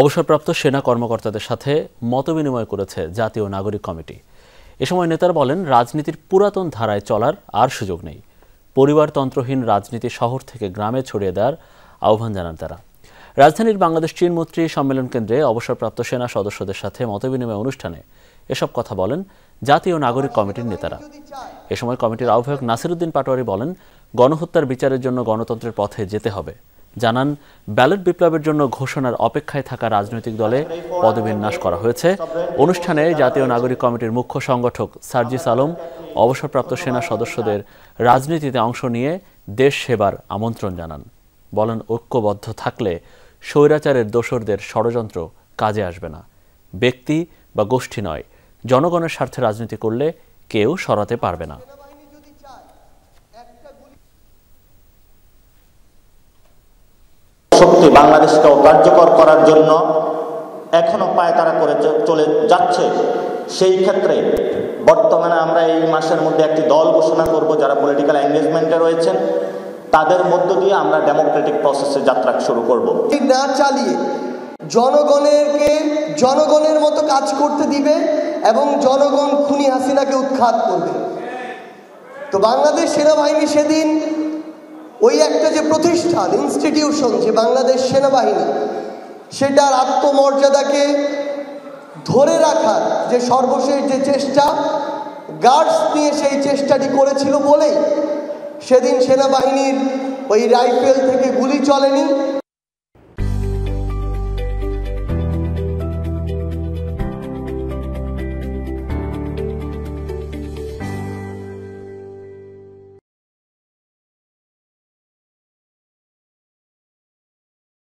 অবসরপ্রাপ্ত সেনা কর্মকর্তাদের সাথে মতবিনিময় করেছে জাতীয় নাগরিক কমিটি। এ সময় নেতারা বলেন, রাজনীতির পুরাতন ধারায় চলার আর সুযোগ নেই। পরিবারতন্ত্রহীন রাজনীতি শহর থেকে গ্রামে ছড়িয়ে দেওয়ার আহ্বান জানান তারা। রাজধানীর বাংলাদেশ চীন মৈত্রী সম্মেলন কেন্দ্রে অবসরপ্রাপ্ত সেনা সদস্যদের সাথে মতবিনিময় অনুষ্ঠানে এসব কথা বলেন জাতীয় নাগরিক কমিটির নেতারা। এ সময় কমিটির আহ্বায়ক নাসিরউদ্দিন পাটোয়ারি বলেন, গণহত্যার বিচারের জন্য গণতন্ত্রের পথে যেতে হবে। জানান, ব্যালট বিপ্লবের জন্য ঘোষণার অপেক্ষায় থাকা রাজনৈতিক দলে পদবিন্যাস করা হয়েছে। অনুষ্ঠানে জাতীয় নাগরিক কমিটির মুখ্য সংগঠক সার্জিস আলম অবসরপ্রাপ্ত সেনা সদস্যদের রাজনীতিতে অংশ নিয়ে দেশ সেবার আমন্ত্রণ জানান। বলেন, ঐক্যবদ্ধ থাকলে স্বৈরাচারের দোসরদের ষড়যন্ত্র কাজে আসবে না। ব্যক্তি বা গোষ্ঠী নয়, জনগণের স্বার্থে রাজনীতি করলে কেউ সরাতে পারবে না। শক্তি বাংলাদেশকে অকার্যকর করার জন্য এখনো পায়তারা করে চলে যাচ্ছে। সেই ক্ষেত্রে বর্তমানে আমরা এই মাসের মধ্যে একটি দল ঘোষণা করব, যারা পলিটিক্যাল এঙ্গেজমেন্টে রয়েছেন, তাদের মধ্য দিয়ে আমরা ডেমোক্রেটিক প্রসেসে যাত্রা শুরু করব। না চালিয়ে জনগণের মতো কাজ করতে দিবে এবং জনগণ খুনি হাসিনাকে উৎখাত করবে। তো বাংলাদেশ সেনাবাহিনী সেদিন ওই একটা যে প্রতিষ্ঠান, ইনস্টিটিউশন যে বাংলাদেশ সেনাবাহিনী, সেটার আত্মমর্যাদাকে ধরে রাখার যে সর্বশেষ যে চেষ্টা, গার্ডস নিয়ে সেই চেষ্টাটি করেছিল বলেই সেদিন সেনাবাহিনীর ওই রাইফেল থেকে গুলি চলেনি।